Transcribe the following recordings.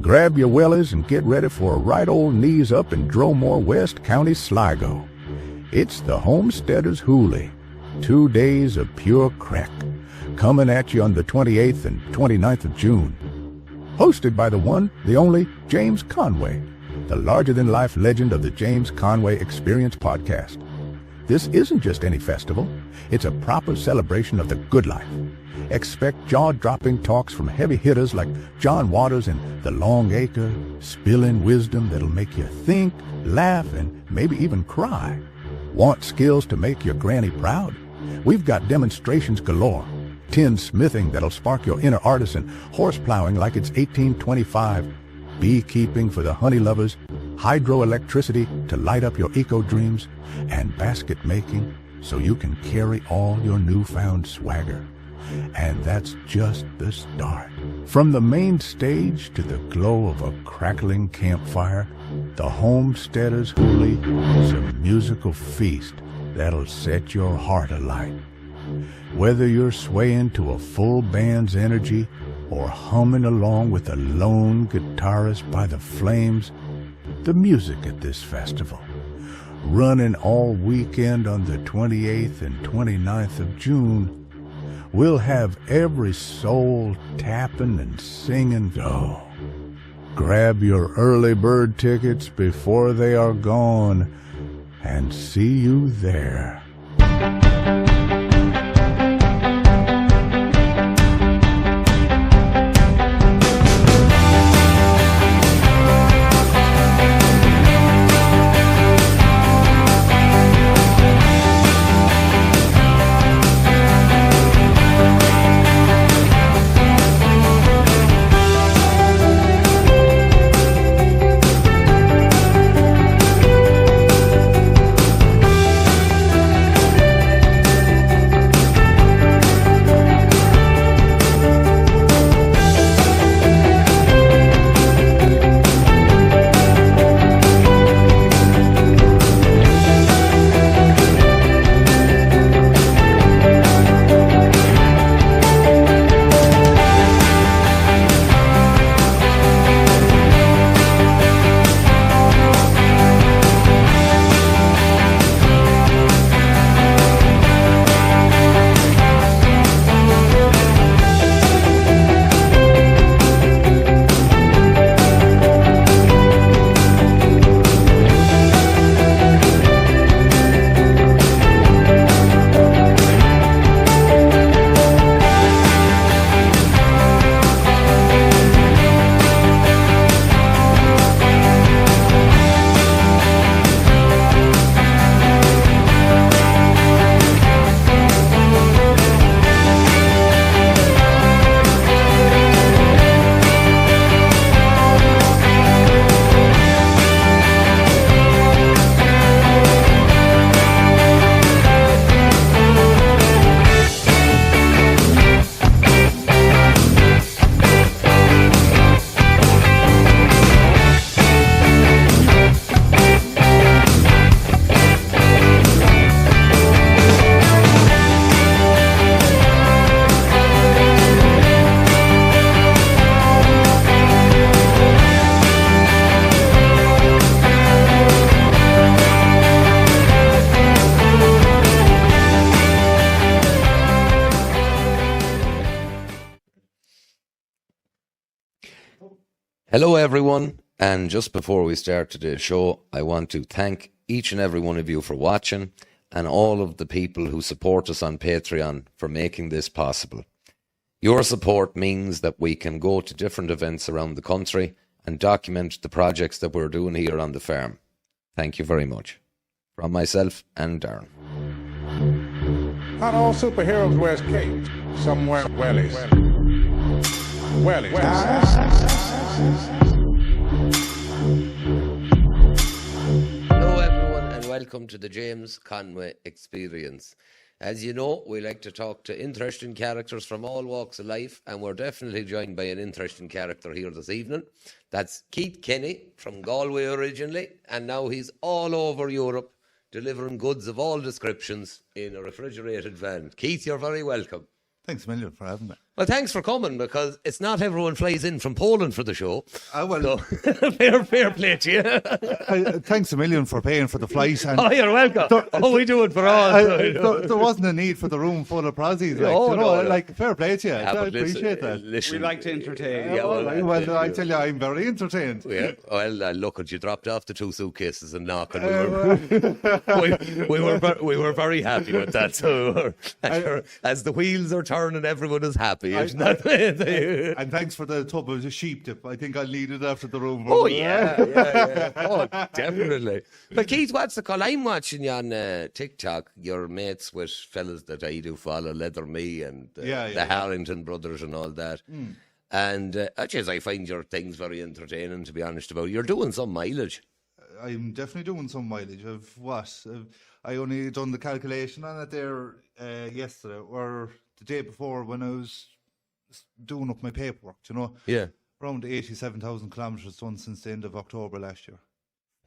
Grab your wellies and get ready for a right old knees up in Dromore West, County Sligo. It's the Homesteaders Hoolie, 2 days of pure crack, coming at you on the 28th and 29th of June. Hosted by the one, the only, James Conway, the larger-than-life legend of the James Conway Experience podcast. This isn't just any festival. It's a proper celebration of the good life. Expect jaw-dropping talks from heavy hitters like John Waters and The Long Acre, spilling wisdom that'll make you think, laugh, and maybe even cry. Want skills to make your granny proud? We've got demonstrations galore. Tin smithing that'll spark your inner artisan, horse plowing like it's 1825, beekeeping for the honey lovers, hydroelectricity to light up your eco-dreams, and basket making so you can carry all your newfound swagger. And that's just the start. From the main stage to the glow of a crackling campfire, the Homesteaders Hoolie is a musical feast that'll set your heart alight. Whether you're swaying to a full band's energy or humming along with a lone guitarist by the flames, the music at this festival, running all weekend on the 28th and 29th of June, we'll have every soul tapping and singing. So, grab your early bird tickets before they are gone, and see you there. Hello everyone, and just before we start today's show, I want to thank each and every one of you for watching and all of the people who support us on Patreon for making this possible. Your support means that we can go to different events around the country and document the projects that we're doing here on the farm. Thank you very much. From myself and Darren. Not all superheroes wear capes. Some wear wellies. Hello everyone and welcome to the James Conway Experience. As you know, we like to talk to interesting characters from all walks of life, and we're definitely joined by an interesting character here this evening. That's Keith Kenny from Galway originally, and now he's all over Europe delivering goods of all descriptions in a refrigerated van. Keith, you're very welcome. Thanks a million for having me. Well, thanks for coming, because it's not everyone flies in from Poland for the show. Well, So, fair play to you. thanks a million for paying for the flight. And Oh, you're welcome. We do it for all. there wasn't a need for the room full of prozzies. Like, Oh, you know, no. like, fair play to you. Yeah, I but appreciate that. listen, We like to entertain. Yeah, well, I tell you, I'm very entertained. Yeah. Well, look at you, dropped off the 2 suitcases and knocked, and we were very happy with that. So as the wheels are turning, everyone is happy. Isn't that? And thanks for the tub of sheep dip. I think I'll need it after the room. Oh, yeah. Oh, definitely. But Keith, what's the call? I'm watching you on TikTok. You're mates with fellas that I do follow, Leather Me and the Harrington brothers and all that. And I find your things very entertaining, to be honest about. You're doing some mileage. I'm definitely doing some mileage. I only done the calculation on it there yesterday or the day before when I was doing up my paperwork, you know. Yeah. Around 87,000 kilometres done since the end of October last year.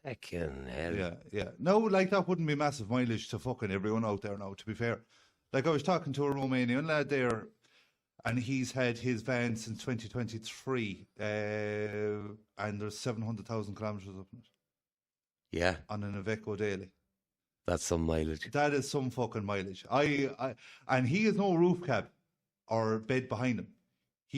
Heckin' hell. Yeah. No, like that wouldn't be massive mileage to fucking everyone out there now, to be fair. Like I was talking to a Romanian lad there, and he's had his van since 2023, and there's 700,000 kilometres up in it. Yeah. On an Iveco daily. That's some mileage. That is some fucking mileage. And he has no roof cab or bed behind him.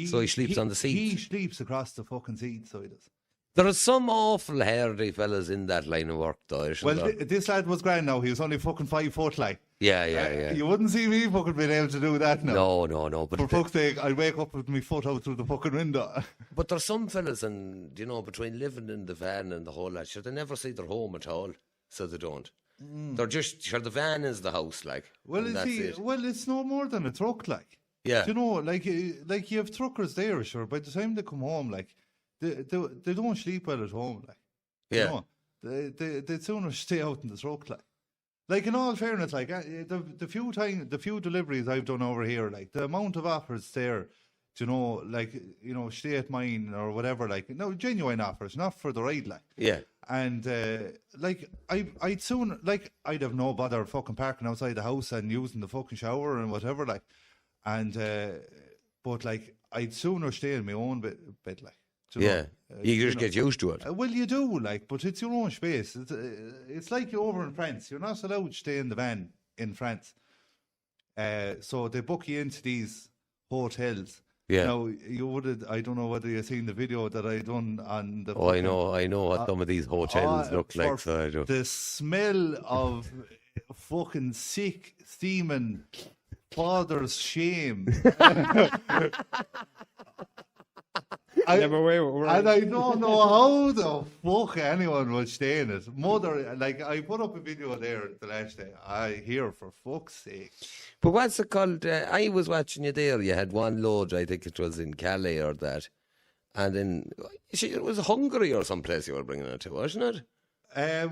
So he sleeps on the seats? He sleeps across the fucking seat, so he does. There are some awful hardy fellas in that line of work, though, isn't Well, there? this lad was grand now. He was only fucking 5 foot, like. Yeah. You wouldn't see me fucking being able to do that now. No. But For fuck's sake, I'd wake up with my foot out through the fucking window. But there's some fellas, and between living in the van and the whole lot, they never see their home at all, so they don't. They're just the van is the house, like. Well, and that's it. well, it's no more than a truck, like. Yeah. Do you know, like you have truckers there, sure. By the time they come home, like they don't sleep well at home, like. Yeah. You know, they sooner stay out in the truck, like. Like, in all fairness, like the few deliveries I've done over here, like the amount of offers there, stay at mine or whatever, like, no, genuine offers, not for the ride, like. Yeah. And I'd have no bother fucking parking outside the house and using the fucking shower and whatever, like. And but like I'd sooner stay in my own bed, like. You just get used to it. Well, you do, like, but it's your own space. It's like you're over in France. You're not allowed to stay in the van in France. So they book you into these hotels. Yeah. Now, I don't know whether you've seen the video that I done on the... I know what some of these hotels look like. So I do. The smell of fucking sick, steaming father's shame. And I don't know how the fuck anyone would stay in it. Mother, like, I put up a video there the last day. I hear, for fuck's sake. But what's it called? I was watching you there. You had one load, I think it was in Calais or that. And then it was Hungary or someplace you were bringing it to, wasn't it?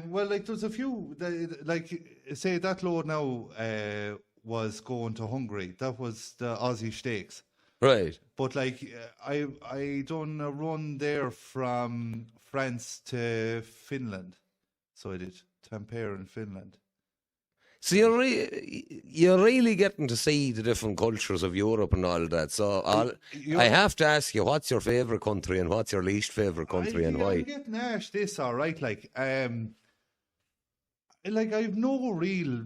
Well, like, there's a few, like, say that load now was going to Hungary. That was the Aussie Steaks. Right. But like I done a run there from France to Finland. So I did Tampere in Finland. So you're really getting to see the different cultures of Europe and all that. So I have to ask you, what's your favourite country and what's your least favourite country and why? I'm getting asked this, all right. Like I've no real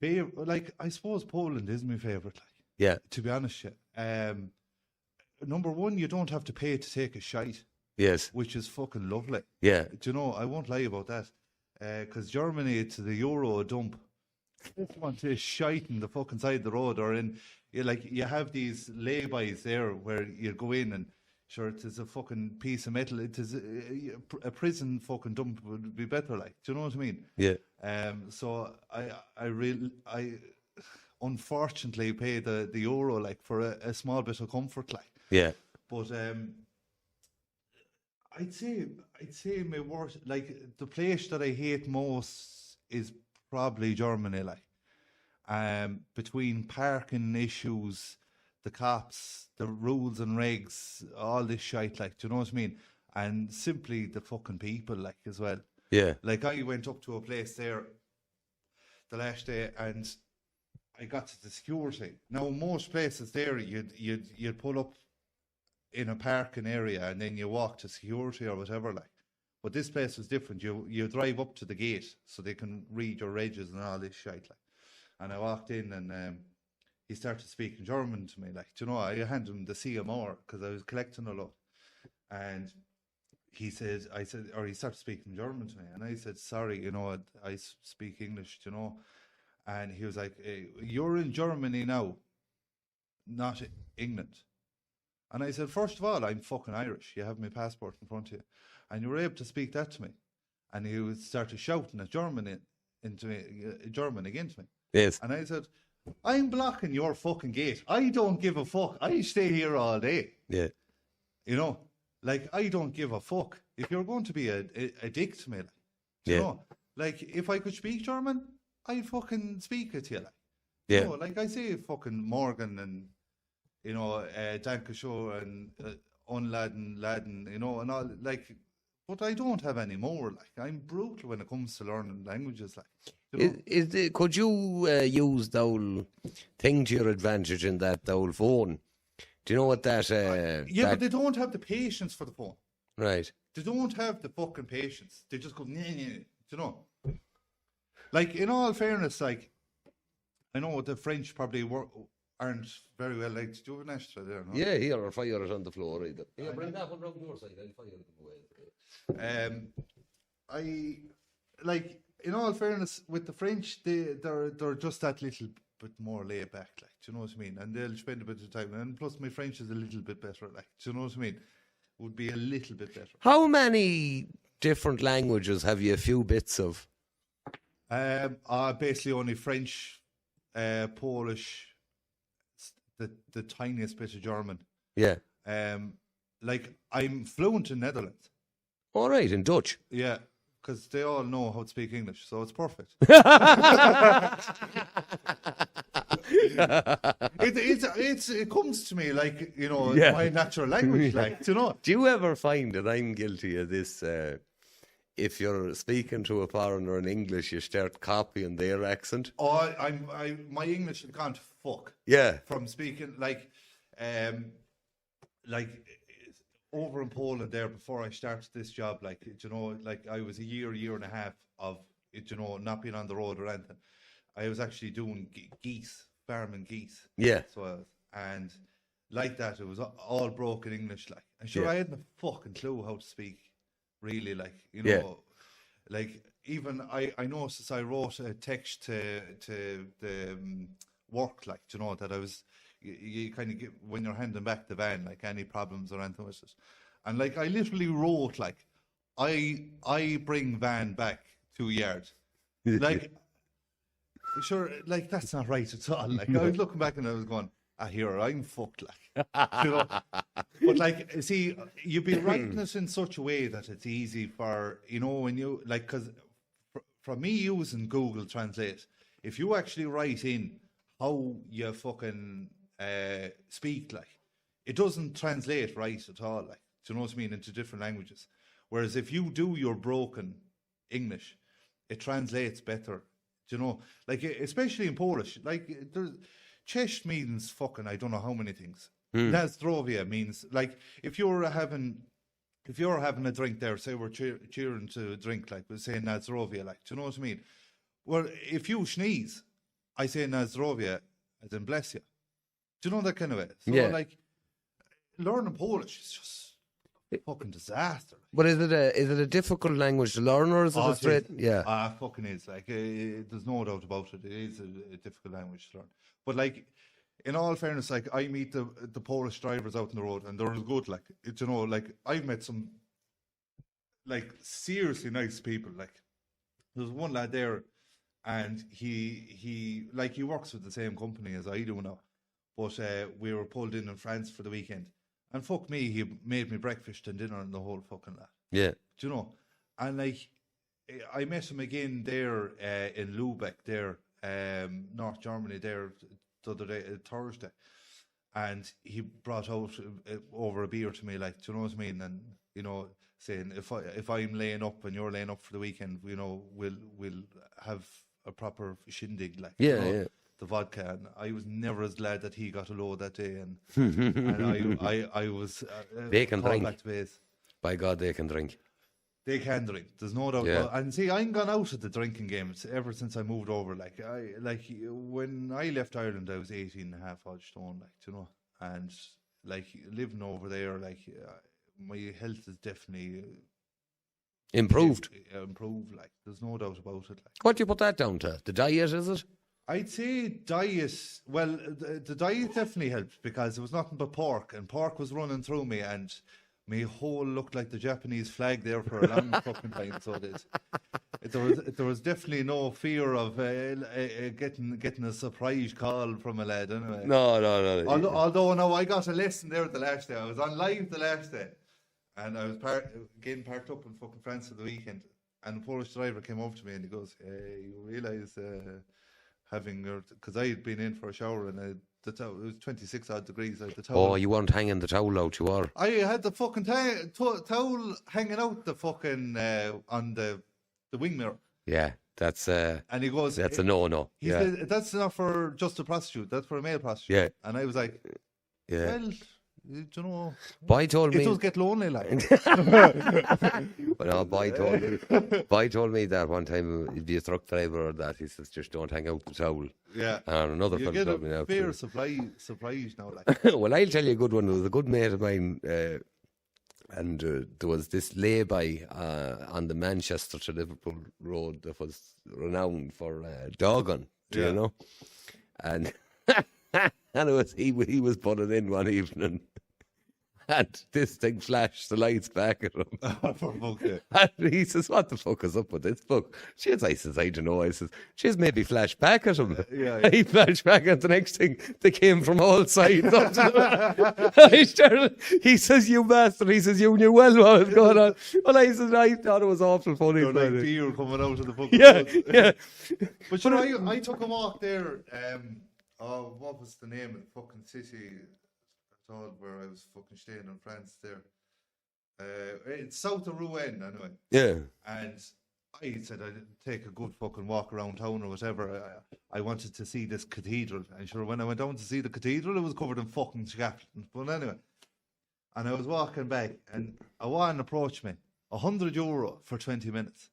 favourite. Like, I suppose Poland is my favourite. Like, yeah. To be honest, number one, you don't have to pay to take a shite. Yes. Which is fucking lovely. Yeah. Do you know, I won't lie about that. Because Germany, to the Euro dump, just want to shite in the fucking side of the road, or you have these lay-bys there where you go in and sure, it is a fucking piece of metal. It is a prison fucking dump would be better, like. Do you know what I mean? Yeah. So I unfortunately pay the euro, like, for a small bit of comfort, like. Yeah. But I'd say my worst, like, the place that I hate most is probably Germany, like. Between parking issues, the cops, the rules and regs, all this shite, like, do you know what I mean? And simply the fucking people, like, as well. Yeah. Like, I went up to a place there the last day and I got to the security. Now, most places there, you'd pull up in a parking area and then you walk to security or whatever, like. But this place was different. You drive up to the gate so they can read your rages and all this shit, like. And I walked in and he started speaking German to me, like. Do you know, I handed him the CMR because I was collecting a lot. And he started speaking German to me. And I said, sorry, you know, I speak English, you know. And he was like, you're in Germany now, not England. And I said, first of all, I'm fucking Irish. You have my passport in front of you. And you were able to speak that to me. And he would start shouting at German German against me. Yes. And I said, I'm blocking your fucking gate. I don't give a fuck. I stay here all day. Yeah. You know, like, I don't give a fuck. If you're going to be a dick to me, like, Yeah. you know, like, if I could speak German, I'd fucking speak it to you, like. Yeah. You know, like, I say fucking Morgan and, you know, Danke schön and Laden, you know, and all, like, but I don't have any more, like. I'm brutal when it comes to learning languages, like. You know? Could you use the whole thing to your advantage in that, the whole phone? Do you know what that... but they don't have the patience for the phone. Right. They don't have the fucking patience. They just go, nah, do you know? Like, in all fairness, like, I know the French probably aren't very well liked. Do you have an ashtray there, no? Yeah, here, or fire it on the floor either. Yeah, bring that one round your side, I'll fire it away. In all fairness, with the French, they're just that little bit more laid back, like, do you know what I mean? And they'll spend a bit of time, and plus my French is a little bit better, like, do you know what I mean? Would be a little bit better. How many different languages have you a few bits of? Basically only French, Polish, the tiniest bit of German. Yeah. Like, I'm fluent in Netherlands. All right, in Dutch. Yeah, because they all know how to speak English, so it's perfect. It comes to me like, you know, Yeah. my natural language, like, do you know? Do you ever find that I'm guilty of this? If you're speaking to a foreigner in English, you start copying their accent. Oh, my English has gone to fuck. Yeah. From speaking like over in Poland there before I started this job, like, you know, like I was a year and a half of, you know, not being on the road or anything. I was actually doing geese, farming geese. Yeah. So and like that, it was all broken English, like. And sure, Yeah. I hadn't a fucking clue how to speak, really, like, you know, like, even I noticed as I wrote a text to the work, like, you know, that I was, you kind of get, when you're handing back the van, like, any problems or anything with it. And, like, I literally wrote, like, I bring van back 2 yards. Like, sure, like, that's not right at all. Like, I was looking back and I was going, here, I'm fucked, like. You know? But, like, see, you be writing this in such a way that it's easy for, you know, when you, like, because from me using Google Translate, if you actually write in how you fucking speak, like, it doesn't translate right at all, like, do you know what I mean, into different languages. Whereas if you do your broken English, it translates better, do you know, like, especially in Polish, like, there's Cześć means fucking I don't know how many things. Nazdrovia means, like, if you're having a drink there, say we're cheering to a drink, like, we're saying Nazdrovia, like, do you know what I mean? Well, if you sneeze, I say Nazdrovia, as in bless you. Do you know that kind of way? So, like, learning Polish is just a fucking disaster. But is it a difficult language to learn, or is it a straight? Yeah. Fucking is. Like, there's no doubt about it. It is a difficult language to learn. But, like, in all fairness, like, I meet the Polish drivers out on the road, and they're good. Like, you know, like, I've met some, like, seriously nice people. Like, there's one lad there, and he works with the same company as I do now. But we were pulled in France for the weekend. And fuck me, he made me breakfast and dinner and the whole fucking lot. Yeah. Do you know? And, like, I met him again there in Lübeck there, North Germany there the other day, Thursday. And he brought out over a beer to me, like, do you know what I mean? And, you know, saying if I'm laying up and you're laying up for the weekend, you know, we'll have a proper shindig, like. Yeah, you know? yeah. the vodka, and I was never as glad that he got a load that day, and I was They can called drink. back to base. By God, they can drink. They can drink. There's no doubt. Yeah. About it. And see, I'm gone out of the drinking games ever since I moved over. When I left Ireland, I was 18 and a half odd stone, and living over there, my health is definitely Improved. improved. There's no doubt about it. What do you put that down to? The diet, is it? I'd say diet. Well, the diet definitely helped because it was nothing but pork, and pork was running through me, and my whole looked like the Japanese flag there for a long fucking time. So there was definitely no fear of getting a surprise call from a lad. Anyway. No. Although no, I got a lesson there the last day. I was on live the last day, and I was getting parked up in fucking France for the weekend, and the Polish driver came over to me and he goes, "You realise because I had been in for a shower and it was 26 odd degrees out the towel." Oh, you weren't hanging the towel out, you were. I had the fucking towel hanging out the fucking on the wing mirror. Yeah, that's And he goes, that's a no. He Yeah, said, "That's not for just a prostitute, that's for a male prostitute." Yeah. And I was like, yeah. "Well, Boy told it me. does get lonely, like." Well, no, boy told me that one time he'd be a truck driver or that. He says, just don't hang out the towel. Yeah. And another You fellow get told me a now. fair surprise now, like. Well, I'll tell you a good one. There was a good mate of mine, and there was this lay-by on the Manchester to Liverpool road that was renowned for dogging, do you know? And and it was he was putting in one evening. And this thing flashed the lights back at him. For fuck's sake. And he says, "What the fuck is up with this book?" I says, "I don't know." I says, "She's maybe flashed back at him." Yeah. He flashed back at the next thing. They came from all sides. Up to the... He says, "You bastard." He says, "You knew well what was going on." Well, I said, "I thought it was awful funny." They're like beer coming out of the fucking Yeah. But I took a walk there. What was the name of the fucking city? Where I was fucking staying in France there. It's south of Rouen anyway. Yeah. And I said I'd take a good fucking walk around town or whatever. I wanted to see this cathedral. And sure, when I went down to see the cathedral, it was covered in fucking scaffolding. But anyway. And I was walking back and a woman approached me. €100 for 20 minutes.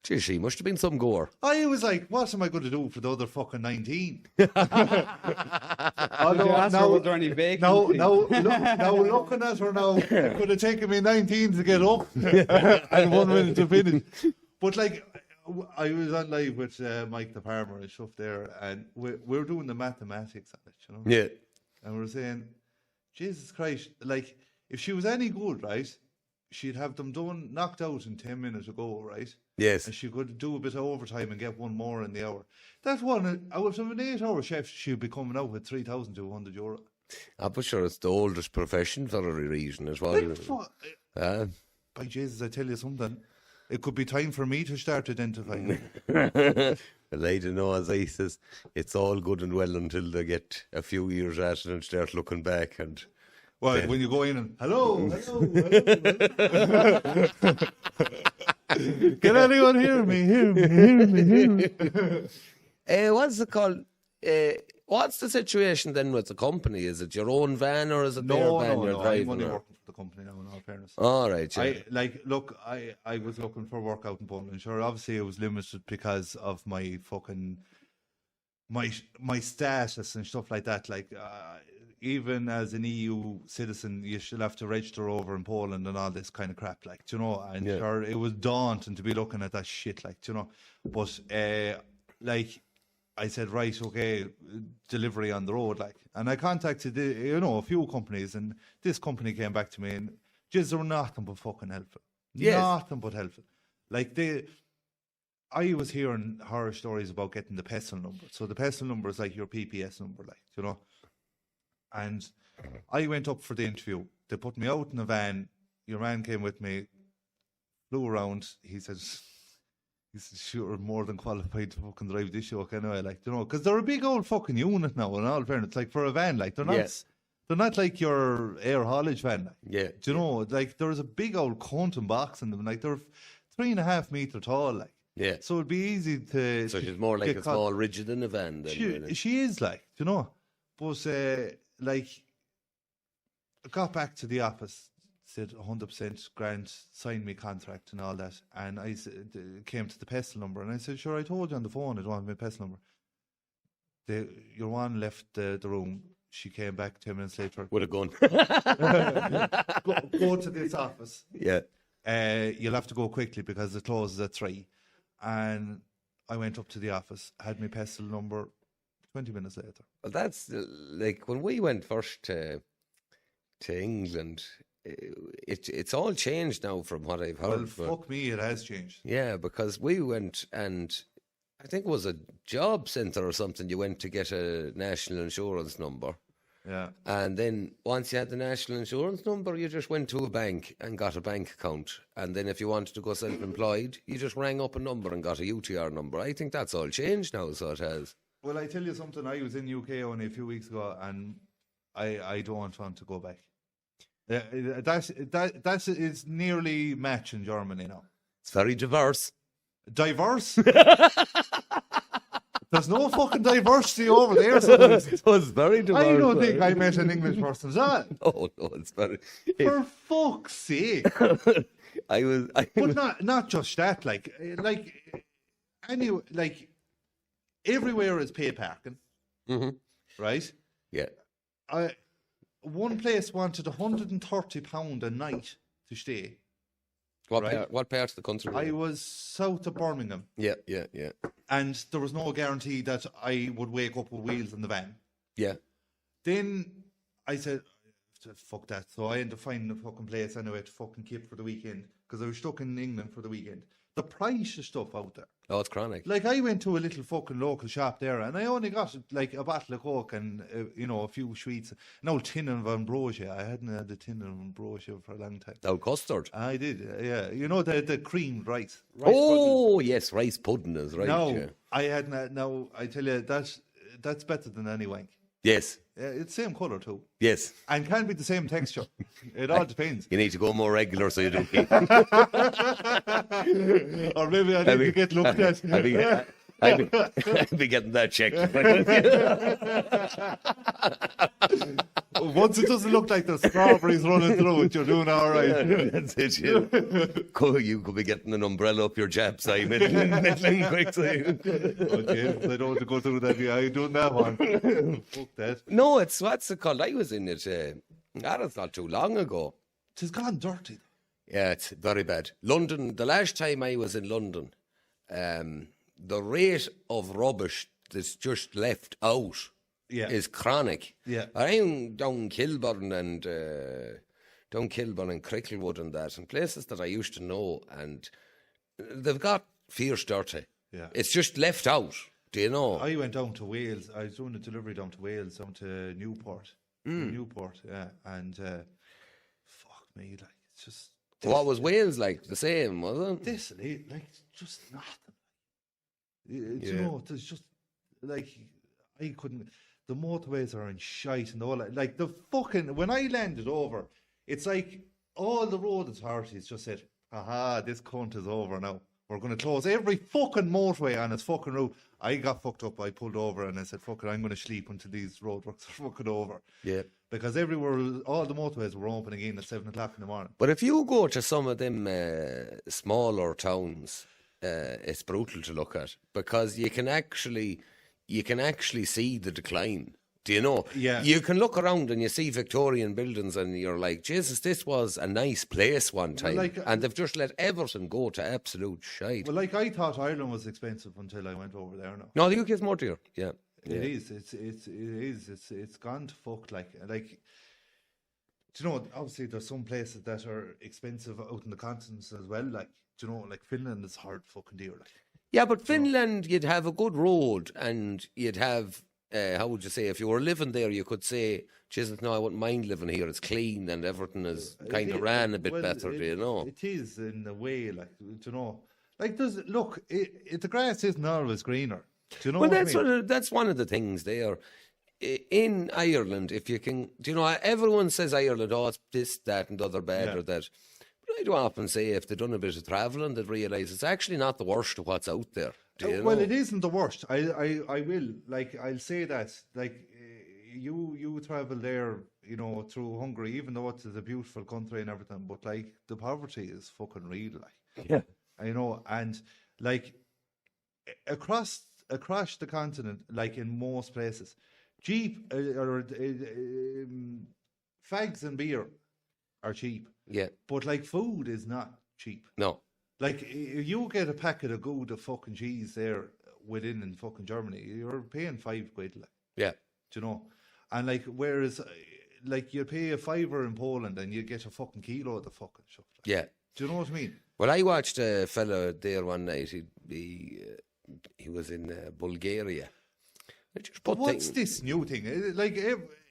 Gee, she must have been some gore. I was like, what am I going to do for the other fucking 19? Was there any vacancy? Now looking at her now, it could have taken me 19 to get up and 1 minute to finish. But I was on live with Mike the farmer and stuff there, and we're doing the mathematics on it, you know? Yeah. And we're saying, Jesus Christ, if she was any good, right, she'd have them knocked out in 10 minutes ago, right? Yes. And she could do a bit of overtime and get one more in the hour. That one, out of an 8-hour shift, she'd be coming out with €3,200. But sure, it's the oldest profession for a reason as well. By Jesus, I tell you something. It could be time for me to start identifying. Well, I don't know, as I says, it's all good and well until they get a few years at it and start looking back and... Well, when you go in and, hello. Can anyone hear me? What's it called? What's the situation then with the company? Is it your own van or is it their van you're driving? I'm only working for the company now, in all fairness. All right, yeah. I was looking for work out in Poland. Sure, obviously it was limited because of my fucking my status and stuff like that. Even as an EU citizen, you should have to register over in Poland and all this kind of crap, you know. And sure, it was daunting to be looking at that shit, you know. But I said, right, okay, delivery on the road, and I contacted a few companies, and this company came back to me, and just they were nothing but fucking helpful, nothing but helpful. I was hearing horror stories about getting the pestle number. So the pestle number is like your PPS number, you know. And I went up for the interview. They put me out in a van. Your man came with me, flew around. He says, "Sure, more than qualified to fucking drive this show anyway." You know, because they're a big old fucking unit now. In all fairness, for a van, they're not like your air haulage van. Yeah. Do you know? There's a big old counting box in them. They're 3.5 meter tall. Yeah. So it'd be easy to. So she's more like get a caught. small rigid in a van. Then, really. She is like, you know, but like, I got back to the office, said 100% grand, signed me contract and all that, and I came to the pestle number, and I said, sure, I told you on the phone I don't want my pestle number. Your one left the room. She came back 10 minutes later. With a gun. Go to this office. Yeah. You'll have to go quickly because it closes at 3. And I went up to the office, had my pestle number 20 minutes later. Well, that's like when we went first to England, it's all changed now from what I've heard. Well, fuck me, it has changed. Yeah, because we went and I think it was a job centre or something. You went to get a national insurance number. Yeah. And then once you had the national insurance number, you just went to a bank and got a bank account. And then if you wanted to go self-employed, you just rang up a number and got a UTR number. I think that's all changed now, so it has. Well, I tell you something, I was in UK only a few weeks ago and I don't want to go back. That is nearly match in Germany now. It's very diverse. Diverse? There's no fucking diversity over there. So It was very diverse. I don't think I met an English person at all. Oh, no, it's very... For fuck's sake. But not just that, anyway, like, everywhere is paid parking, right? Yeah. One place wanted £130 a night to stay. What part of the country? I was south of Birmingham. Yeah. And there was no guarantee that I would wake up with wheels in the van. Yeah. Then I said, fuck that. So I ended up finding a fucking place anyway to fucking keep for the weekend because I was stuck in England for the weekend. The price of stuff out there. Oh, it's chronic. Like, I went to a little fucking local shop there and I only got like a bottle of Coke and, a few sweets. An old tin of ambrosia. I hadn't had a tin of ambrosia for a long time. Oh, custard. I did, yeah. You know, the creamed rice. Oh, pudding. Yes, rice pudding is right. No, yeah. I hadn't. No, I tell you, that's better than any wank. Yes. It's same colour too. Yes. And can be the same texture. It all depends. You need to go more regular so you don't keep. Or maybe I need to get looked at. I'd be getting that checked. Once it doesn't look like the strawberries running through it, you're doing all right. That's it, yeah. You could be getting an umbrella up your jab side, middling quick. Okay, I don't want to go through that. Yeah, I'm doing that one. Fuck that. No, what's it called? I was in it, it's not too long ago. It's gone dirty. Yeah, it's very bad. London, the last time I was in London, the rate of rubbish that's just left out is chronic. Yeah. I'm down Kilburn and Cricklewood and that, and places that I used to know, and they've got fierce dirty. Yeah. It's just left out. Do you know? I went down to Wales. I was doing a delivery down to Wales, down to Newport. Newport, yeah. And fuck me, like, it's just... What was Wales like? The same, was it? Desolate, like, just nothing. You know, there's just, like, I couldn't... The motorways are in shite and all that. Like, the fucking... When I landed over, it's like all the road authorities just said, aha, this cunt is over now. We're going to close every fucking motorway on its fucking route. I got fucked up. I pulled over and I said, fuck it, I'm going to sleep until these roadworks are fucking over. Yeah. Because everywhere, all the motorways were open again at 7 o'clock in the morning. But if you go to some of them smaller towns, it's brutal to look at because you can actually see the decline. Do you know? Yeah. You can look around and you see Victorian buildings and you're like, Jesus, this was a nice place one time. Well, and they've just let everything go to absolute shite. Well, like, I thought Ireland was expensive until I went over there now. No, the UK's more dear. Yeah. It is. It's gone to fuck. Like, do you know, obviously there's some places that are expensive out in the continents as well. Like, do you know, like Finland is hard fucking dear. Like. Yeah, but Finland, you'd have a good road and you'd have... how would you say, if you were living there, you could say, Jesus, no, I wouldn't mind living here. It's clean and everything is kind of ran a bit better, do you know? It is in a way, like, do you know? Like, the grass isn't always greener. Do you know well, what I mean? That's one of the things there. In Ireland, if you can, do you know, everyone says Ireland, oh, it's this, that and the other bad or that. But I'd often say if they'd done a bit of travelling, they'd realise it's actually not the worst of what's out there. Do you Well, know? it isn't the worst. I will, like, I'll say that, like, you travel there, you know, through Hungary, even though it's a beautiful country and everything, but like the poverty is fucking real, like, Yeah. you know, and like across the continent, like in most places, Jeep fags and beer are cheap, Yeah. but like food is not cheap. No. Like, you get a packet of Gouda fucking cheese there in fucking Germany, you're paying £5, like, Yeah. do you know? And like, whereas, like, you pay a $5 in Poland and you get a fucking kilo of the fucking stuff. Like. Yeah. Do you know what I mean? Well, I watched a fella there one night. He was in Bulgaria. I just But put what's things- this new thing? Like,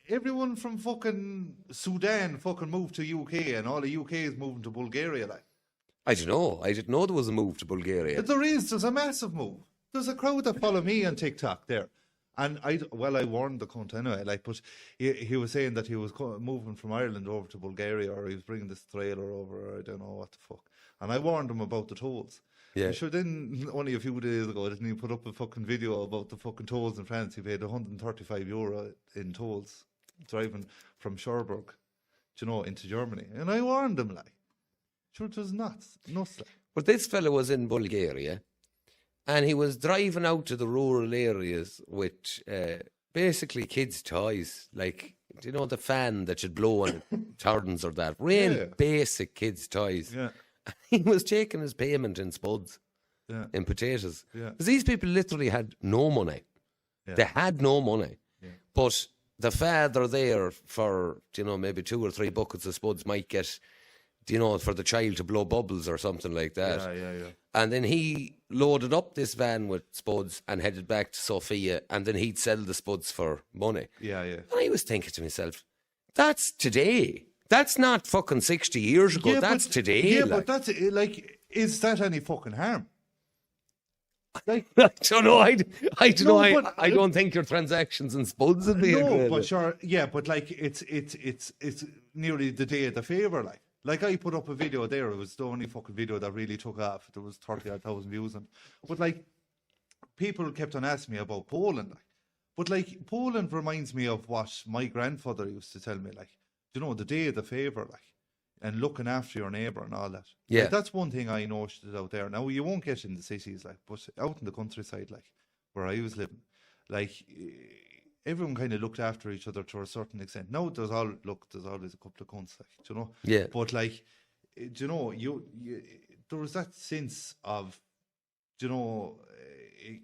everyone from fucking Sudan fucking moved to UK, and all the UK is moving to Bulgaria, like. I don't know. I didn't know there was a move to Bulgaria. There's a massive move. There's a crowd that follow me on TikTok there. And I warned the cunt anyway, like, but he was saying that he was moving from Ireland over to Bulgaria, or he was bringing this trailer over, or I don't know what the fuck. And I warned him about the tolls. Yeah. Sure, then only a few days ago, didn't he put up a fucking video about the fucking tolls in France? He paid €135 in tolls driving from Cherbourg, you know, into Germany. And I warned him, like, sure, it was nuts, like. But this fella was in Bulgaria, and he was driving out to the rural areas with basically kids' toys, like, do you know, the fan that should blow on turbines or that. Real Yeah. basic kids' toys. Yeah, He was taking his payment in spuds, yeah, in potatoes. yeah. Because these people literally had no money. Yeah. They had no money. Yeah. But the father there for, you know, maybe 2 or 3 buckets of spuds might get, you know, for the child to blow bubbles or something like that. Yeah. And then he loaded up this van with spuds and headed back to Sofia, and then he'd sell the spuds for money. Yeah. And I was thinking to myself, that's today. That's not fucking 60 years ago. That's today. Yeah, like. but that's like, is that any fucking harm? Like, I don't know. I don't No, know. but- I don't think your transactions in spuds would be a no, great- but sure, yeah, but like, it's nearly the day of the favour, like. Like, I put up a video there, it was the only fucking video that really took off. There was 30,000 views on. But like, people kept on asking me about Poland, like. But like, Poland reminds me of what my grandfather used to tell me, like, you know, the day of the favour, like, and looking after your neighbour and all that. Yeah. Like, that's one thing I noticed out there. Now, you won't get in the cities, like, but out in the countryside, like, where I was living, like, everyone kind of looked after each other to a certain extent. Now, there's always a couple of cunts, like, do you know? Yeah. But like, do you know, you there was that sense of, do you know,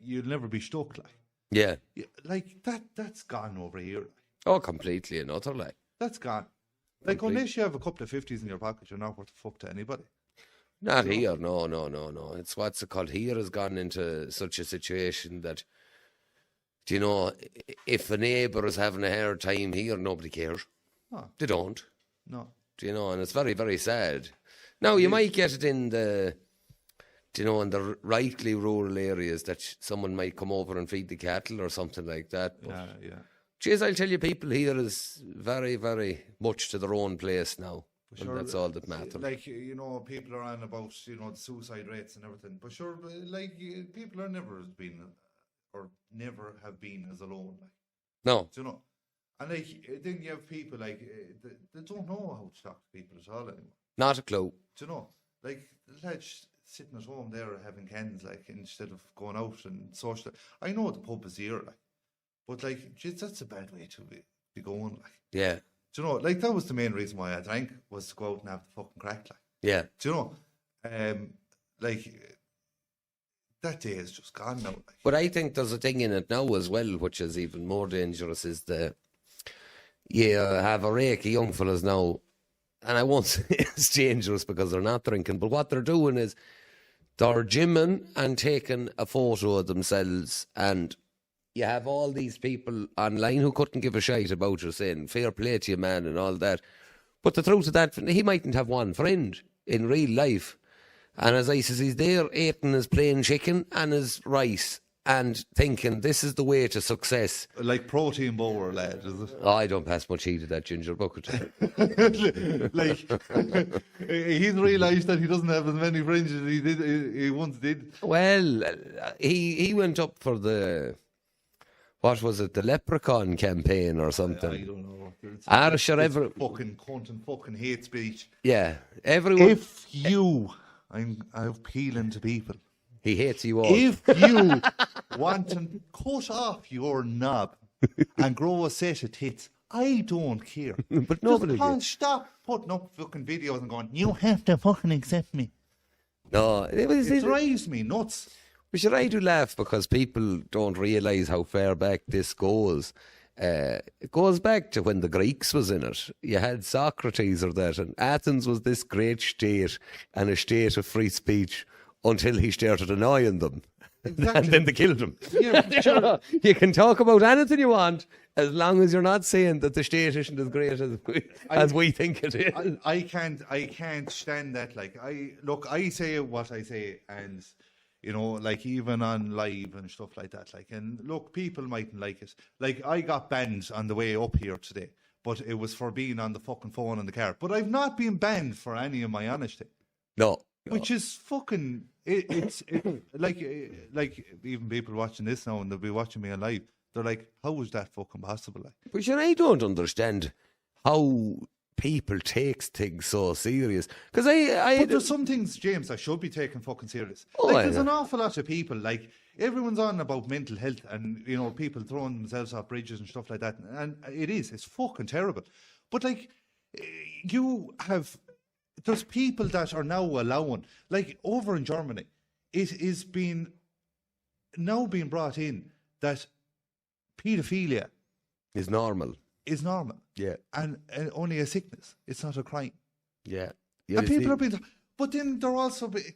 you'll never be stuck, like. Yeah. Yeah, like, that's gone over here. Like. Oh, completely and utterly. That's gone. Like, Complete. unless you have a couple of 50s in your pocket, you're not worth a fuck to anybody. Not here. No. It's what's it called? Here has gone into such a situation that, do you know, if a neighbour is having a hard time here, nobody cares. Oh, They don't. no. Do you know? And it's very, very sad. Now, you might get it in the, do you know, in the rightly rural areas that someone might come over and feed the cattle or something like that. But, Yeah. geez, I'll tell you, people here is very, very much to their own place now. But And sure, that's all that matters. Like, you know, people are on about, you know, the suicide rates and everything. But sure, like, people are never have been as alone. Like, No. do you know? And like, then you have people like they don't know how to talk to people at all anymore. Not a clue. Do you know? Like, the lads sitting at home there having cans, like, instead of going out and social. I know the pub is here, like, but like, geez, that's a bad way to be going, like. Yeah. Do you know? Like, that was the main reason why I drank, was to go out and have the fucking crack, like. Yeah. Do you know? Like, that day is just gone now. Like. But I think there's a thing in it now as well, which is even more dangerous, is you have a rake of young fellas now, and I won't say it's dangerous because they're not drinking, but what they're doing is they're gymming and taking a photo of themselves, and you have all these people online who couldn't give a shite about you, saying fair play to you, man, and all that. But the truth of that, he mightn't have one friend in real life. And as I says, he's there eating his plain chicken and his rice and thinking this is the way to success. Like protein bower, lad, is it? Oh, I don't pass much heat at that ginger bucket. Like he's realised that he doesn't have as many friends as he once did. Well, he went up for the, what was it, the Leprechaun campaign or something. I don't know. Sure, fucking cunt and fucking hate speech. yeah, everyone. If you, I'm appealing to people. He hates you all. If you want to cut off your knob and grow a set of tits, I don't care. But nobody Just stop putting up fucking videos and going, you have to fucking accept me. No, It drives me nuts. But sure, I do laugh because people don't realise how far back this goes. It goes back to when the Greeks was in it. You had Socrates or that, and Athens was this great state and a state of free speech until he started annoying them. Exactly. And then they killed him. Yeah, sure. You can talk about anything you want as long as you're not saying that the state isn't as great as we think it is. I can't stand that. Like, I say what I say, and you know, like even on live and stuff like that. Like, and look, people mightn't like it. Like, I got banned on the way up here today, but it was for being on the fucking phone in the car. But I've not been banned for any of my honesty. No. Which is fucking, it's like even people watching this now and they'll be watching me on live. They're like, how is that fucking possible? Like, But sure, I don't understand how people take things so serious. Because but there's some things, James, that should be taken fucking serious. Oh, like, I there's know. an awful lot of people, like, everyone's on about mental health and, you know, people throwing themselves off bridges and stuff like that. And it's fucking terrible. But, like, there's people that are now allowing, like, over in Germany, it is being brought in that paedophilia is normal. is normal. Yeah. And only a sickness. It's not a crime. Yeah. And people are being, but then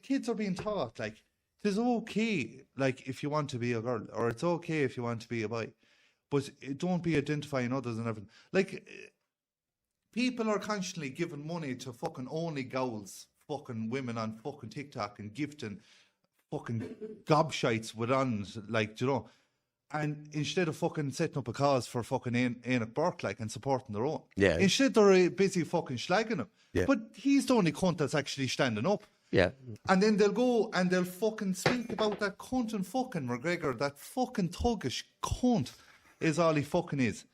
kids are being taught, like, it's okay, like, if you want to be a girl, or it's okay if you want to be a boy, but don't be identifying others and everything. Like, people are constantly giving money to fucking only girls, fucking women on fucking TikTok and gifting fucking gobshites with ons, like, you know, and instead of fucking setting up a cause for fucking Enoch Burke, like, and supporting their own. Yeah. Instead they're busy fucking slagging him. Yeah. But he's the only cunt that's actually standing up. Yeah. And then they'll go and they'll fucking speak about that cunt and fucking McGregor, that fucking thuggish cunt is all he fucking is.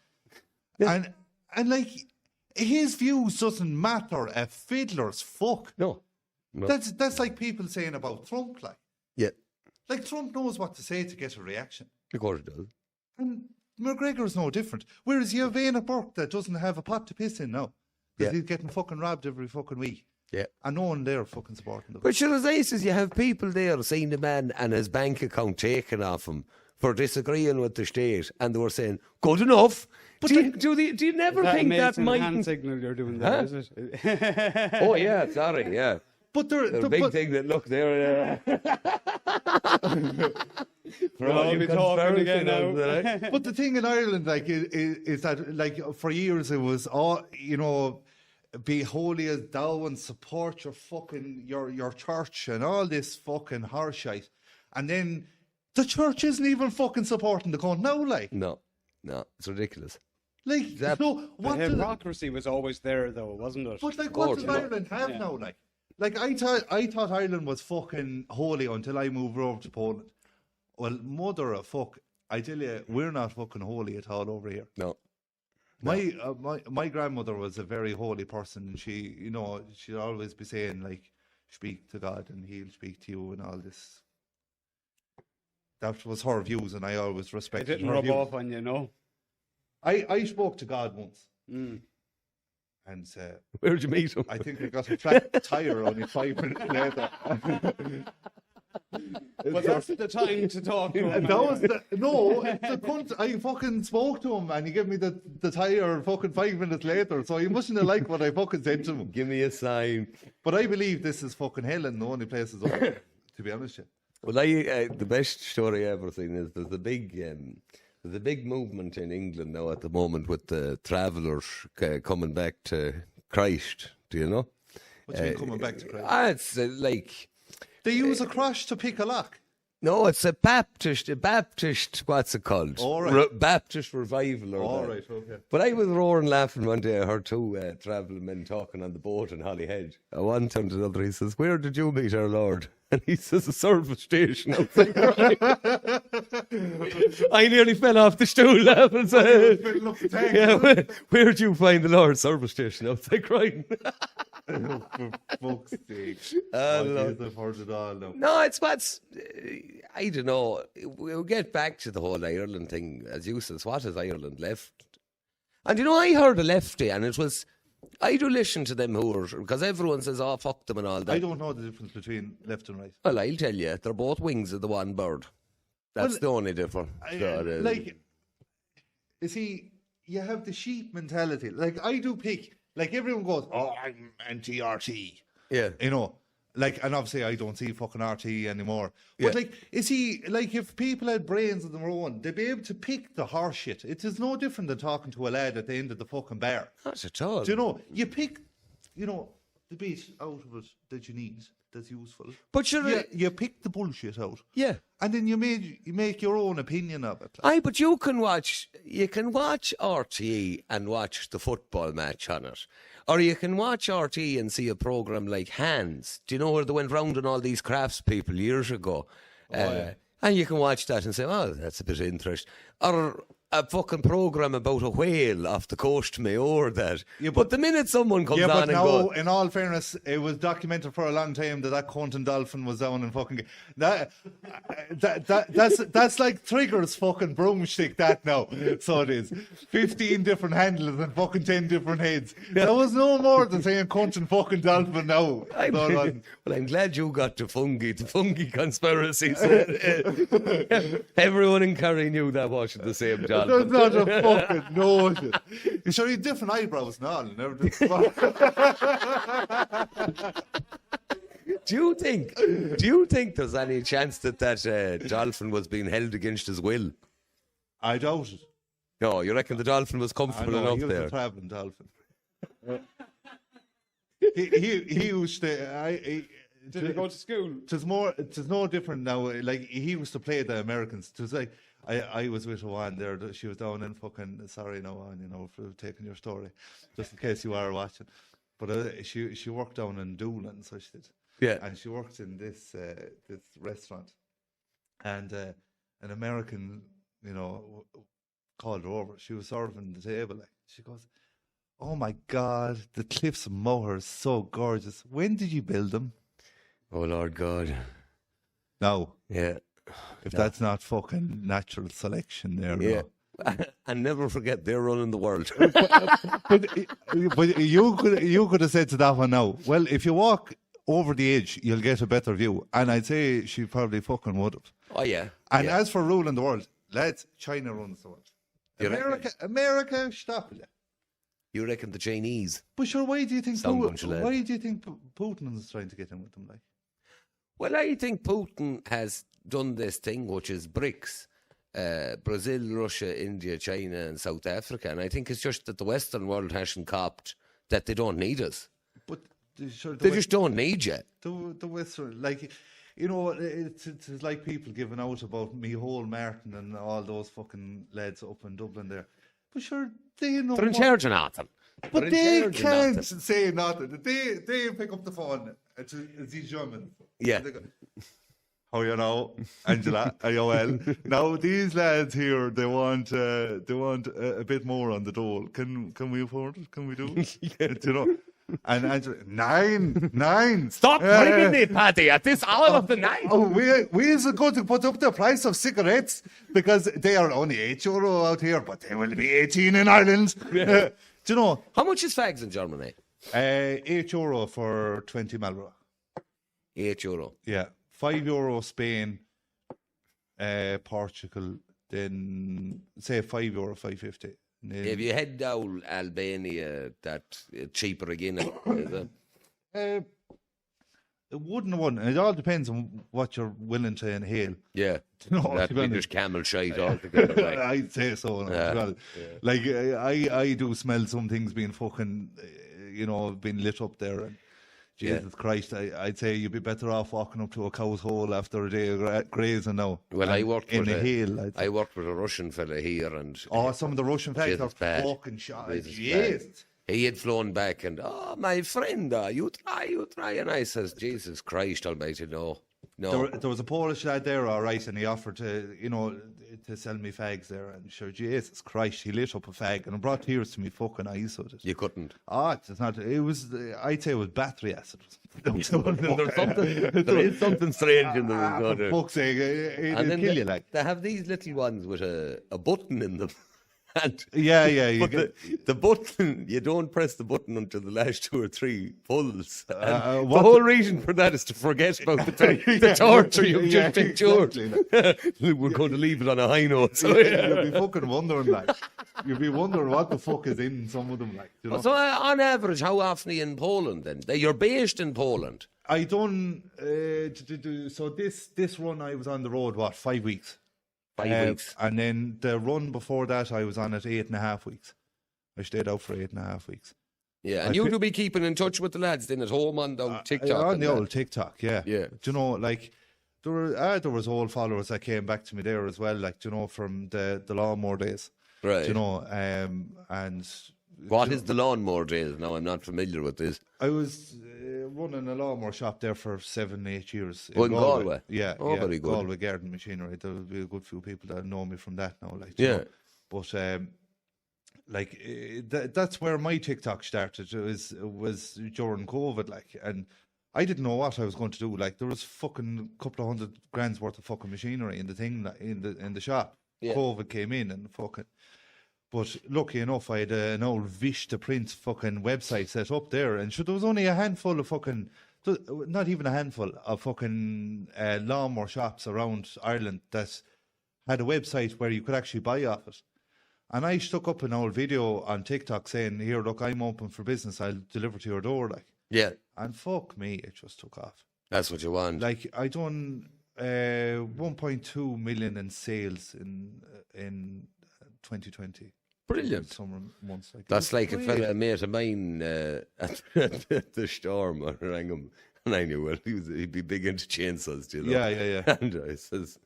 Yeah. And like, his views doesn't matter a fiddler's fuck. No. That's like people saying about Trump, like. Yeah. Like, Trump knows what to say to get a reaction. Of course it does. And McGregor's no different. Whereas you have Enoch Burke that doesn't have a pot to piss in now. Because he's getting fucking robbed every fucking week. Yeah. And no one there fucking supporting them. But sure, as I says, you have people there seeing the man and his bank account taken off him for disagreeing with the state, and they were saying, good enough. But do you never think that might... hand signal you're doing there, is it? Oh, yeah, sorry, yeah. But the big thing that, look, there... We'll all be talking again now. But the thing in Ireland, like, is that, like, for years it was all, you know, be holy as thou and support your fucking your church and all this fucking horseshite, and then the church isn't even fucking supporting the cunt now, like. No, it's ridiculous. Like, no, the hypocrisy was always there, though, wasn't it? But like, what does Ireland have now, like? Like, I thought Ireland was fucking holy until I moved over to Poland. Well, mother of fuck, I tell you, we're not fucking holy at all over here. No. My grandmother was a very holy person, and she, you know, she'd always be saying, like, speak to God and he'll speak to you and all this. That was her views, and I always respected It didn't her rub views. off on you, no? I spoke to God once. Mm. And Where'd you meet him? I think I got a flat tire only 5 minutes later. But that's the time to talk to him. And that was the cunt. I fucking spoke to him and he gave me the tire fucking 5 minutes later. So he mustn't have liked what I fucking said to him. Give me a sign. But I believe this is fucking hell and the only place is up, to be honest with you. Well, the best story I ever seen is there's a big movement in England now at the moment with the travellers coming back to Christ. Do you know? What do you mean coming back to Christ? It's like... They use a crash to pick a lock. No, it's a Baptist, what's it called? All right. Baptist revival. Or All that. right, okay. But I was roaring laughing one day. I heard two travelling men talking on the boat in Holyhead. One turned to the other, he says, "Where did you meet our Lord?" And he says, "A service station outside." I nearly fell off the stool laughing. Yeah, where'd you find the Lord? Service station outside crying. For fuck's sake. Lord. I've heard it all now. No, it's what's, I don't know. We'll get back to the whole Ireland thing as you says. What has Ireland left? And you know, I heard a lefty, and it was, I do listen to them who are, because everyone says, "Oh, fuck them" and all that. I don't know the difference between left and right. Well, I'll tell you, they're both wings of the one bird. That's the only difference. Like, you see, you have the sheep mentality. Like, I do pick, like, everyone goes, "Oh, I'm anti-RT." Yeah. You know, like, and obviously I don't see fucking RT anymore. But, like, you see, like, if people had brains of their own, they'd be able to pick the horse shit. It is no different than talking to a lad at the end of the fucking bar. Not at all. Do you know, you pick, you know, the bit out of it that you need, that's useful. But you're, You pick the bullshit out. yeah. And then you make your own opinion of it. Aye, but you can watch RTE and watch the football match on it. Or you can watch RTE and see a programme like Hands. Do you know where they went round on all these craftspeople years ago? Yeah. And you can watch that and say, "Oh, that's a bit of interest." Or a fucking programme about a whale off the coast of Mayo or that. Yeah, but the minute someone comes on and now, goes... in all fairness, it was documented for a long time that cunt and dolphin was down in fucking... That's like Trigger's fucking broomstick, that now. So it is. 15 different handles and fucking 10 different heads. There was no more than saying cunt and fucking dolphin now. Well, I'm glad you got the fungi conspiracies. Everyone in Kerry knew that watching the same dolphin. There's not a fucking notion. You sure you had different eyebrows and all and everything. Do you think there's any chance that dolphin was being held against his will? I doubt it. No, you reckon the dolphin was I comfortable know, enough he was there? a travelling dolphin. he used to... Did he go to school? It's no different now. Like, he used to play the Americans. It was like, I was with one there. She was down in fucking, sorry no one, you know, for taking your story, just in case you are watching. But she worked down in Doolin, so she did. Yeah. And she worked in this restaurant, and an American, you know, called her over. She was serving the table. Like, she goes, "Oh my God, the Cliffs of Moher is so gorgeous. When did you build them?" Oh, Lord God. No. Yeah. If that's not fucking natural selection there. Yeah. No. And never forget, they're running the world. But you could have said to that one now, well, if you walk over the edge, you'll get a better view. And I'd say she probably fucking would have. Oh, yeah. And yeah. as for ruling the world, lads, China runs the world. You America, stop it. You reckon the Chinese? But sure, why do you think Some bunch of lads. Putin is trying to get in with them? Like, Well, I think Putin has done this thing, which is BRICS. Brazil, Russia, India, China and South Africa. And I think it's just that the Western world hasn't copped that they don't need us. but sure, They just don't need you. the Western, like, you know, it's like people giving out about Micheál Martin and all those fucking lads up in Dublin there. But sure, they know. They're in charge of nothing. But they can't say nothing. They pick up the phone to these Germans. Yeah. They go, "How you know, Angela? Are you well? Now these lads here, they want a bit more on the dole. Can we afford it? Can we do it? You know." And Angela, nine. Stop bringing me, Paddy, at this hour of the night. Oh, we is going to put up the price of cigarettes because they are only €8 out here, but they will be 18 in Ireland. Do you know? How much is fags in Germany? €8 for 20 Marlboro. €8. Yeah, €5 Spain, Portugal. Then say €5, €5.50. If you head down Albania, that's cheaper again. Is it? It wouldn't. It all depends on what you're willing to inhale. Yeah. No, That'd to be be just camel shite altogether. Like. I'd say so. No, Yeah. well, like I do smell some things being fucking, being lit up there. And Jesus Christ, I'd say you'd be better off walking up to a cow's hole after a day of grazing now. Well, I worked in with a hill. I worked with a Russian fella here, and Some of the Russian fags Jesus, are bad. fucking shot. Jesus, Jesus. he had flown back, and my friend, you try, and I says, Jesus Christ Almighty, no. There was a Polish lad there, all right, and he offered to, to sell me fags there, and sure, Jesus Christ, he lit up a fag, and it brought tears to me fucking eyes. So You couldn't. it's not. It was. I'd say it was battery acid. There is something strange in them. For fuck's sake, it'll And then kill you like. they have these little ones with a button in them. And Yeah. You but get, the button, you don't press the button until the last 2 or 3 pulls. And the what whole reason for that is to forget about the torture you've just endured. exactly. We're going to leave it on a high note. So, You'll be fucking wondering, like. You'll be wondering what the fuck is in some of them, like. You know? So on average, how often are you in Poland then? You're based in Poland. I done so this run I was on the road 5 weeks. 5 weeks. And then the run before that I was on it 8.5 weeks. I stayed out for 8.5 weeks. Yeah, and you'll be keeping in touch with the lads then at home on the TikTok. On and the that. old TikTok, yeah. Yeah. Do you know, like there was old followers that came back to me there as well, like, do you know, from the lawnmower days. Right. Do you know, and What is the lawnmower days? Now, I'm not familiar with this. I was running a lawnmower shop there for 7-8 years. In Galway? Yeah. Oh, yeah, very good. Galway Garden Machinery. There'll be a good few people that know me from that now. Like, Yeah. you know. But that's where my TikTok started. It was during COVID, like, and I didn't know what I was going to do. Like, there was fucking couple of $100,000 worth of fucking machinery in the thing in the shop. Yeah. COVID came in and fucking. But lucky enough, I had an old Vish to print fucking website set up there, and there was only a handful of fucking, not even a handful of fucking lawnmower shops around Ireland that had a website where you could actually buy off it. And I stuck up an old video on TikTok saying, "Here, look, I'm open for business. I'll deliver to your door." Like, Yeah, and fuck me, it just took off. that's what you want. Like, I done 1.2 million in sales in 2020. Brilliant. Summer months. Like, That's like a great. fella, a mate of mine at the Storm. I rang him, and I knew, well, he'd be big into chainsaws, you know. Yeah. And I says,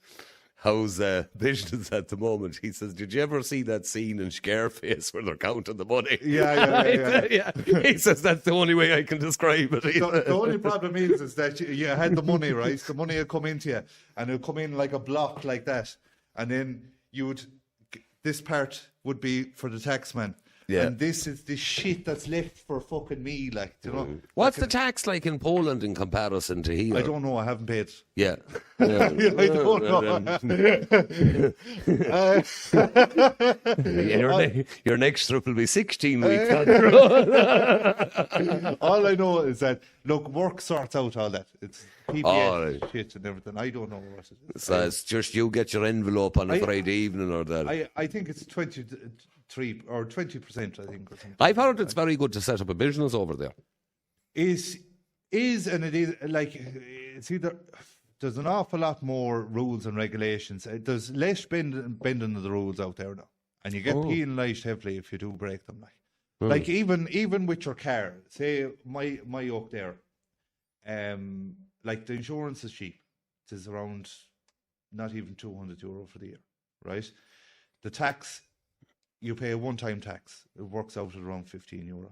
"How's business at the moment?" He says, "Did you ever see that scene in Scarface where they're counting the money?" Yeah. He says, "That's the only way I can describe it." The only problem is that you had the money, right? The money would come into you, and it would come in like a block like that, and then this part would be for the taxman. Yeah. And this is the shit that's left for fucking me, like, you know. What's the tax like in Poland in comparison to here? I don't know, I haven't paid. Yeah. I don't know. Your next trip will be 16 weeks. All I know is that, look, work sorts out all that. It's PPS All right. shit and everything. I don't know what it is. So it's just you get your envelope on a Friday evening or that. I think it's 23 or 20%, I think, or something. I've heard it's very good to set up a business over there. Is and it is like, it's either there's an awful lot more rules and regulations. There's less bending of the rules out there now, and you get penalised heavily if you do break them. Like even with your car, say my yoke there, like the insurance is cheap. It is around not even €200 for the year, right? The tax, you pay a one-time tax. It works out at around €15.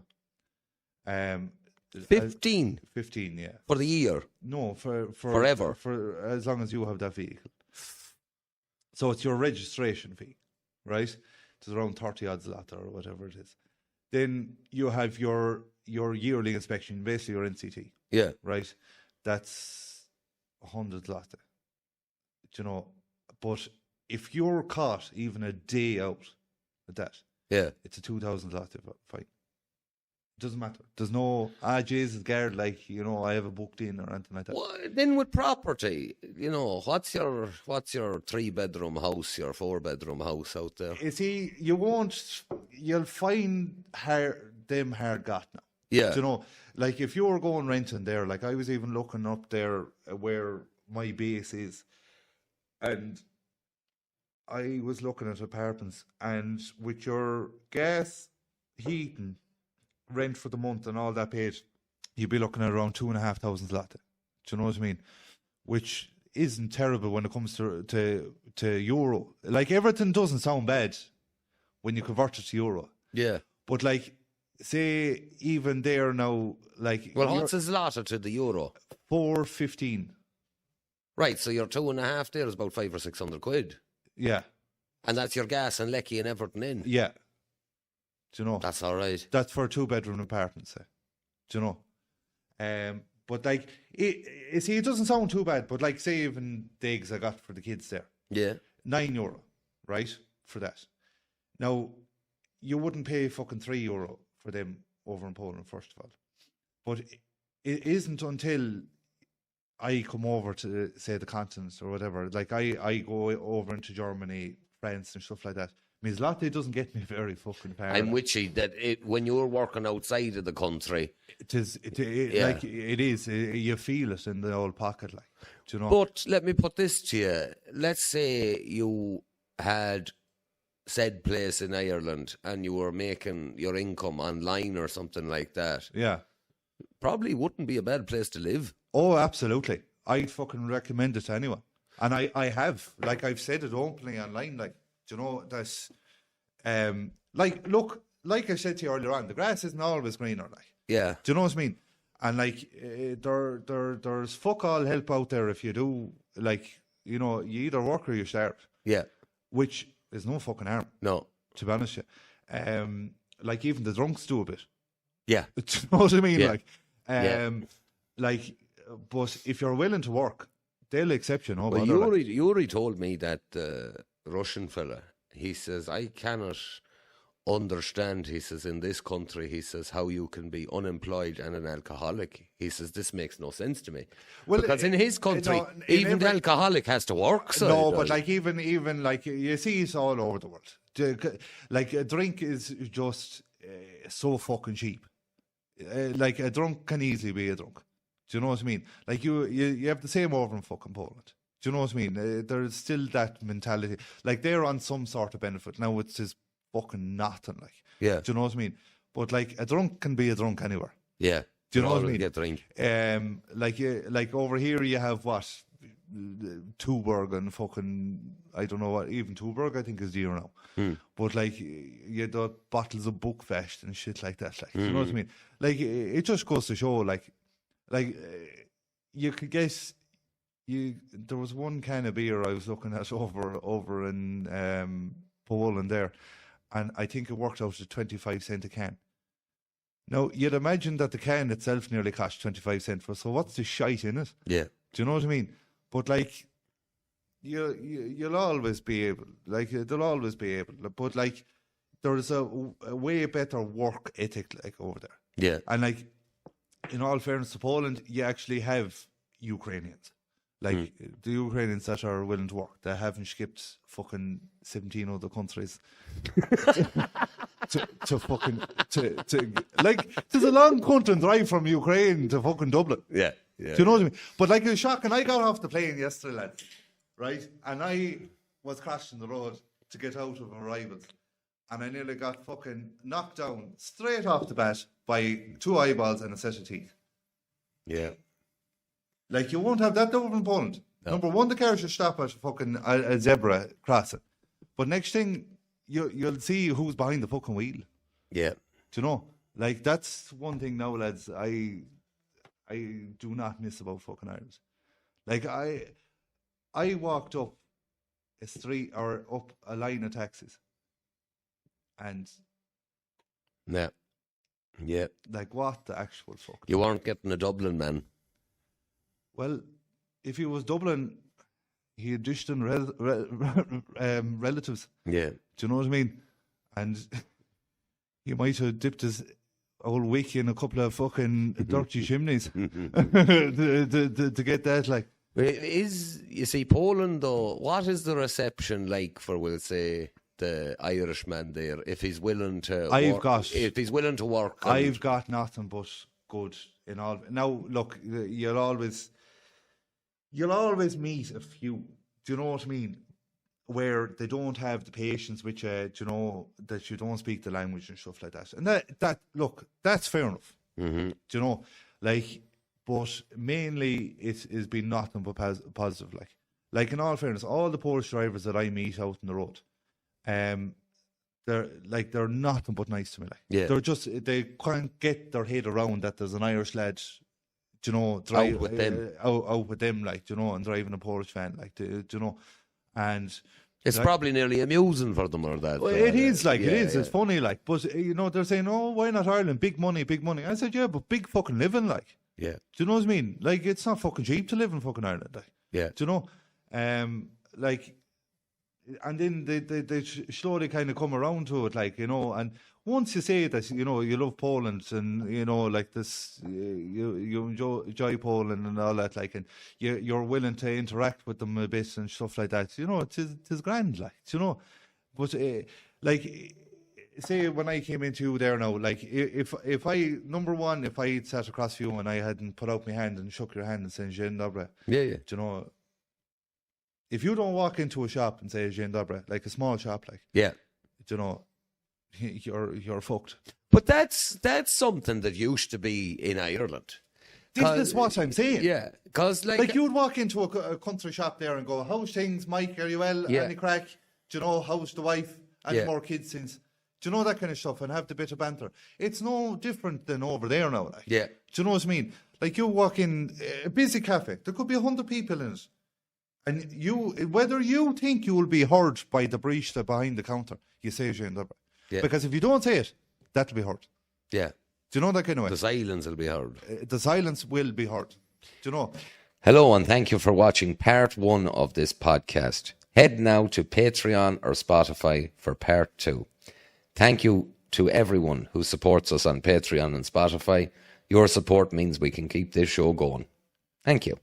15 15, yeah. for the year. No, for Forever. for as long as you have that vehicle. So it's your registration fee, right? It's around 30 odds a lot or whatever it is. Then you have your yearly inspection, basically your NCT, Yeah. right? That's 100 zloty. You know, but if you're caught even a day out with that, Yeah. it's a 2,000 zloty fine. Doesn't matter. There's no Jesus guard, like, you know, I have a booked in or anything like that. Well, then with property, you know, what's your 3-bedroom house, your 4-bedroom house out there? You see, you'll find them hard got now. Yeah. You know, like if you were going renting there, like I was even looking up there where my base is, and I was looking at apartments, and with your gas, heating, rent for the month and all that paid, you'd be looking at around 2,500 zloty. Do you know what I mean? Which isn't terrible when it comes to euro. Like, everything doesn't sound bad when you convert it to euro. Yeah. But like, say even there now, like, Well, what's a zloty to the euro? 4.15. Right, so your 2.5 there is about 500 or 600 quid. Yeah, And that's your gas and lecky and everything in. yeah. Do you know? That's all right. That's for a 2-bedroom apartment, say. Do you know? But like, it doesn't sound too bad. But like, say even the eggs I got for the kids there, Yeah. €9, right, for that. Now, you wouldn't pay fucking €3 for them over in Poland, first of all. But it isn't until I come over to, say, the continents or whatever. Like, I go over into Germany, France, and stuff like that. I mean, Zloty doesn't get me very fucking far. I'm with you that when you're working outside of the country. Yeah. Like, it is. You feel it in the old pocket, like, do you know? But let me put this to you. Let's say you had said place in Ireland and you were making your income online or something like that. Yeah. Probably wouldn't be a bad place to live. Oh, absolutely. I'd fucking recommend it to anyone. And I have. Like, I've said it openly online, like, do you know, that's, like, look, like I said to you earlier on, the grass isn't always greener, like. Yeah. Do you know what I mean? And like, there's fuck all help out there if you do, like, you know, you either work or you starve. Yeah. Which is no fucking harm, No. to be honest with you. Like, even the drunks do a bit. Yeah. Do you know what I mean? Yeah. Like, Yeah. like, but if you're willing to work, they'll accept you. No Well, bother, like. Yuri told me that Russian fella, he says, I cannot understand, he says, in this country, he says, how you can be unemployed and an alcoholic. He says, this makes no sense to me. Well, because in his country, no, in even the every- alcoholic has to work. So No, but like, even like, you see it's all over the world. Like, a drink is just so fucking cheap. Like, a drunk can easily be a drunk. Do you know what I mean? Like, you have the same over in fucking Poland. Do you know what I mean? There's still that mentality. Like, they're on some sort of benefit. Now it's just fucking nothing, like. Yeah. Do you know what I mean? But like, a drunk can be a drunk anywhere. Yeah. Do you know what I Always mean? Get drink. Like over here you have what? Tuborg and fucking, I don't know what, even Tuborg I think is dear now. But like, you the bottles of Buckfast and shit like that. Like, do you know what I mean? Like, it just goes to show, like you could guess. There was one kind of beer I was looking at over in Poland there, and I think it worked out at 25 cents a can. Now, you'd imagine that the can itself nearly cost 25 cents for, so what's the shite in it? Yeah. Do you know what I mean? But like, you'll always be able, like, they'll always be able, but like, there's a way better work ethic, like, over there. Yeah. And like, in all fairness to Poland, you actually have Ukrainians. Like, the Ukrainians that are willing to work, they haven't skipped fucking 17 other countries to fucking, like, there's a long country drive from Ukraine to fucking Dublin. Yeah. Yeah. Do you know what I mean? But like, it was shocking. I got off the plane yesterday, lads, right? And I was crossing the road to get out of arrivals. And I nearly got fucking knocked down straight off the bat by 2 eyeballs and a set of teeth. Yeah. Like, you won't have that over in Poland. No. Number one, the car should stop at fucking a zebra crossing. But next thing, you'll see who's behind the fucking wheel. Yeah. Do you know? Like, that's one thing now, lads, I do not miss about fucking Ireland. Like, I walked up a street or up a line of taxis, and Yeah. Yeah. like, what the actual fuck? You weren't getting a Dublin man. Well, if he was Dublin, he had distant relatives. Yeah. Do you know what I mean? And he might have dipped his old wick in a couple of fucking dirty chimneys to get that, like. You see, Poland though, what is the reception like for, we'll say, the Irishman there, if he's willing to if he's willing to work? I've got nothing but good in all. Now, look, you'll always meet a few, do you know what I mean, where they don't have the patience with you, do you know, that you don't speak the language and stuff like that. And that look, that's fair enough. Mm-hmm. Do you know, Like, but mainly it's been nothing but positive. Like in all fairness, all the Polish drivers that I meet out on the road, they're nothing but nice to me. Like, Yeah. they can't get their head around that there's an Irish lad, drive with them. out with them, like, and driving a Polish van, like, and. It's probably nearly amusing for them or that. Well, it is, like, yeah, it is. yeah. It's funny, like, but, they're saying, oh, why not Ireland? Big money, big money. I said, yeah, but big fucking living, like. Yeah. Do you know what I mean? Like, it's not fucking cheap to live in fucking Ireland, like. Yeah. Do you know? Like, and then they slowly kind of come around to it, like, and once you say that, you love Poland and, like this, you enjoy Poland and all that, like, and you're willing to interact with them a bit and stuff like that, it's grand, like, but, like, say when I came into you there now, like, if I, number one, if I sat across you and I hadn't put out my hand and shook your hand and said, Dzień dobry, Yeah. if you don't walk into a shop and say Dzień dobry, like a small shop, like, Yeah. you're fucked. But that's something that used to be in Ireland. This is what I'm saying. Yeah, because like you would walk into a country shop there and go, how's things, Mike? Are you well? Yeah. Any crack? How's the wife? Any Yeah. more kids since? That kind of stuff, and have the bit of banter. It's no different than over there now. Like. Yeah. Do you know what I mean? Like, you walk in a busy cafe, there could be 100 people in it. And whether you think you will be heard by the barista behind the counter, you say Dzień dobry. Yeah. Because if you don't say it, that'll be heard. Yeah. Do you know that kind of way? The silence will be heard. The silence will be heard. Do you know? Hello and thank you for watching part 1 of this podcast. Head now to Patreon or Spotify for part 2. Thank you to everyone who supports us on Patreon and Spotify. Your support means we can keep this show going. Thank you.